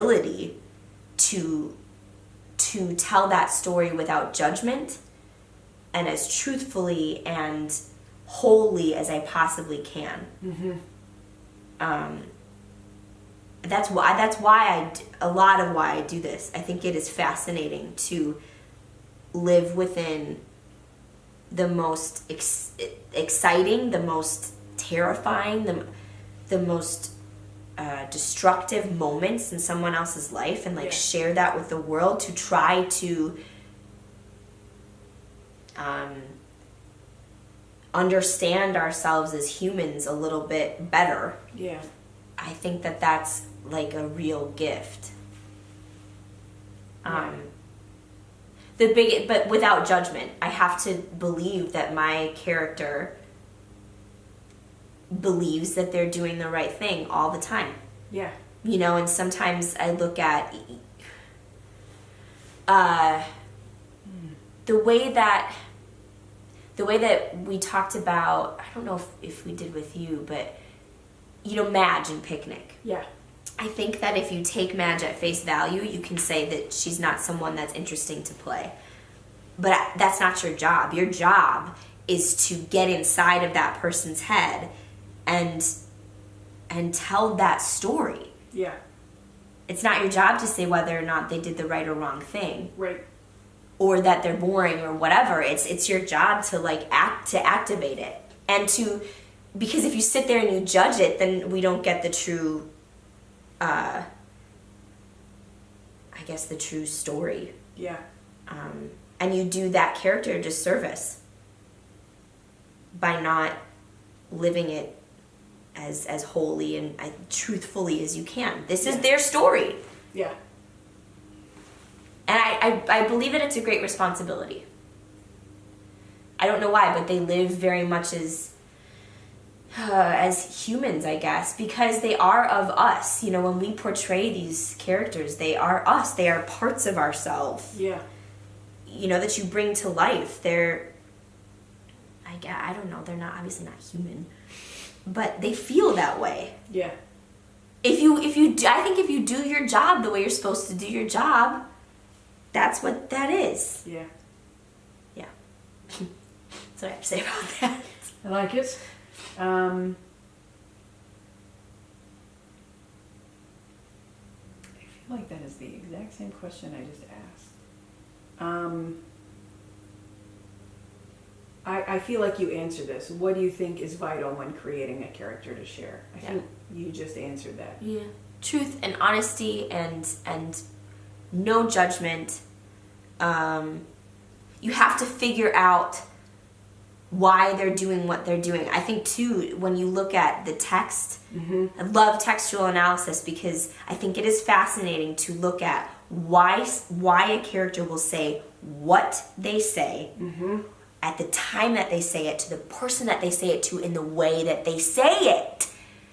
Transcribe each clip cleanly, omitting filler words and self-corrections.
ability to tell that story without judgment and as truthfully and wholly as I possibly can. That's why a lot of why I do this. I think it is fascinating to live within the most exciting, the most terrifying, the most destructive moments in someone else's life, and share that with the world, to try to understand ourselves as humans a little bit better. Yeah. I think that that's like a real gift. But without judgment. I have to believe that my character believes that they're doing the right thing all the time. Yeah. And sometimes I look at the way that we talked about, I don't know if we did with you, but Madge in Picnic. Yeah. I think that if you take Madge at face value, you can say that she's not someone that's interesting to play. But that's not your job. Your job is to get inside of that person's head and tell that story. Yeah. It's not your job to say whether or not they did the right or wrong thing. Right. Or that they're boring or whatever. It's your job to activate it. And because if you sit there and you judge it, then we don't get the true the true story. Yeah. And you do that character a disservice by not living it as wholly and truthfully as you can. This is their story. Yeah. And I believe that it's a great responsibility. I don't know why, but they live very much as humans, I guess, because they are of us. When we portray these characters, they are us. They are parts of ourselves. Yeah. That you bring to life. They're, I don't know, they're not, obviously not human, but they feel that way. Yeah. I think if you do your job the way you're supposed to do your job, that's what that is. Yeah. Yeah. That's what I have to say about that. I like it. I feel like that is the exact same question I just asked. I feel like you answered this. What do you think is vital when creating a character to share? I think you just answered that. Yeah. Truth and honesty and no judgment. You have to figure out why they're doing what they're doing. I think too, when you look at the text, I love textual analysis because I think it is fascinating to look at why a character will say what they say at the time that they say it, to the person that they say it to, in the way that they say it.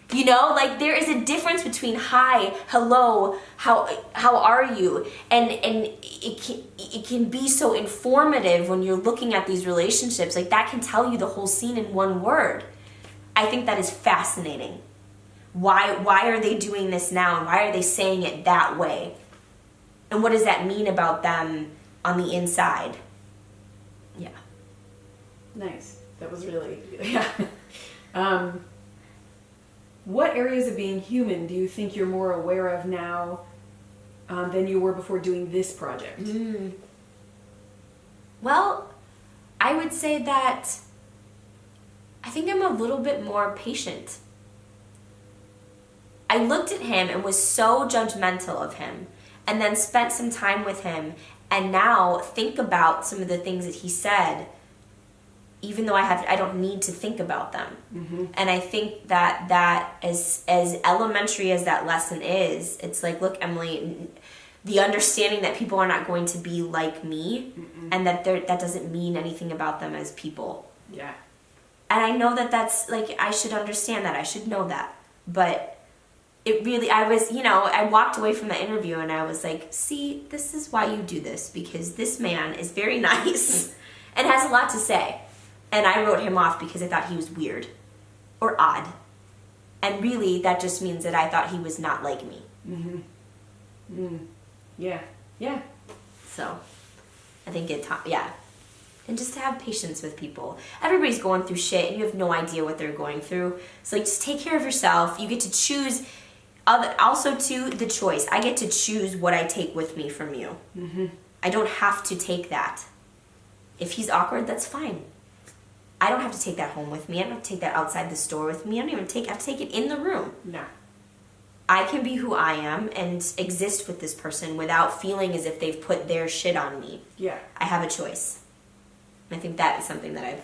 There is a difference between hi, hello, how are you, and it can be so informative when you're looking at these relationships. That can tell you the whole scene in one word. I think that is fascinating. Why are they doing this now, and why are they saying it that way? And what does that mean about them on the inside? Yeah. Nice. That was really, yeah. What areas of being human do you think you're more aware of now than you were before doing this project? Well, I would say that I think I'm a little bit more patient. I looked at him and was so judgmental of him, and then spent some time with him, and now think about some of the things that he said, even though I don't need to think about them. And I think that as elementary as that lesson is, it's like, look, Emily, the understanding that people are not going to be like me, and that doesn't mean anything about them as people. Yeah. And I know that's I should understand that. I should know that. But it really, I walked away from the interview and I was like, see, this is why you do this, because this man is very nice and has a lot to say. And I wrote him off because I thought he was weird or odd. And really, that just means that I thought he was not like me. Yeah. Yeah. So I think and just to have patience with people. Everybody's going through shit and you have no idea what they're going through. So like, just take care of yourself. You get to choose. Also too, the choice. I get to choose what I take with me from you. I don't have to take that. If he's awkward, that's fine. I don't have to take that home with me. I don't have to take that outside the store with me. I don't even have to take it in the room. No. I can be who I am and exist with this person without feeling as if they've put their shit on me. Yeah. I have a choice. I think that is something that I've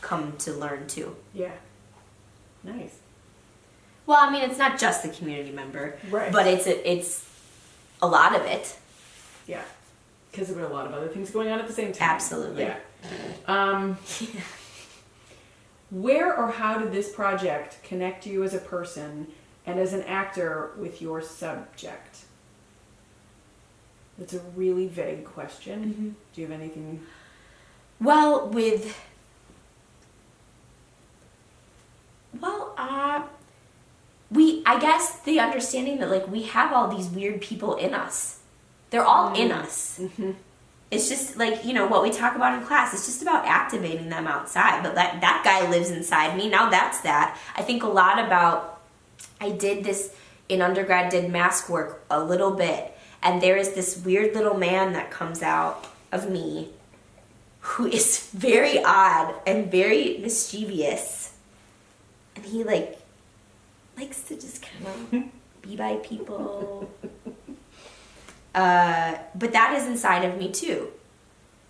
come to learn too. Yeah. Nice. Well, I mean, it's not just the community member, right? But it's a lot of it. Yeah, because there were a lot of other things going on at the same time. Absolutely. Yeah. Where or how did this project connect you as a person and as an actor with your subject? That's a really vague question. Do you have anything? Well, I guess the understanding that like we have all these weird people in us. They're all in us. It's just like, what we talk about in class. It's just about activating them outside. But that guy lives inside me. Now that's that. I think a lot about, I did this in undergrad, did mask work a little bit. And there is this weird little man that comes out of me who is very odd and very mischievous. And he likes to just kind of be by people. But that is inside of me too.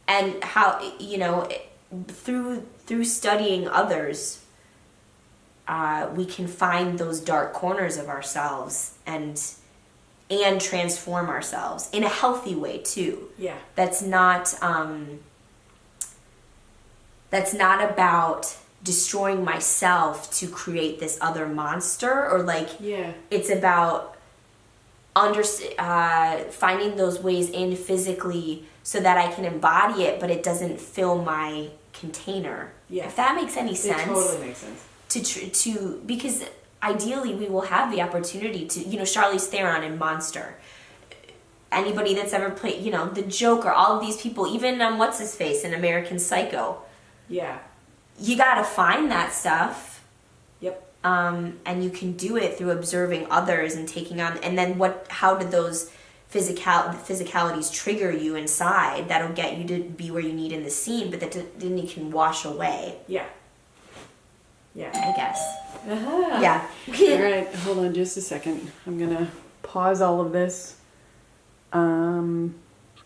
And how, through studying others, we can find those dark corners of ourselves and transform ourselves in a healthy way too. Yeah. That's not about destroying myself to create this other monster or it's about finding those ways in physically so that I can embody it, but it doesn't fill my container. Yeah. If that makes any sense. It totally makes sense. Because ideally we will have the opportunity to, Charlize Theron in Monster. Anybody that's ever played, the Joker, all of these people, even what's his face in American Psycho. Yeah. You gotta find that stuff. Yep. And you can do it through observing others and taking on, and then how did those physicalities trigger you inside that'll get you to be where you need in the scene, but then you can wash away. Yeah. Yeah. I guess. Uh-huh. Yeah. All right, hold on just a second. I'm gonna pause all of this.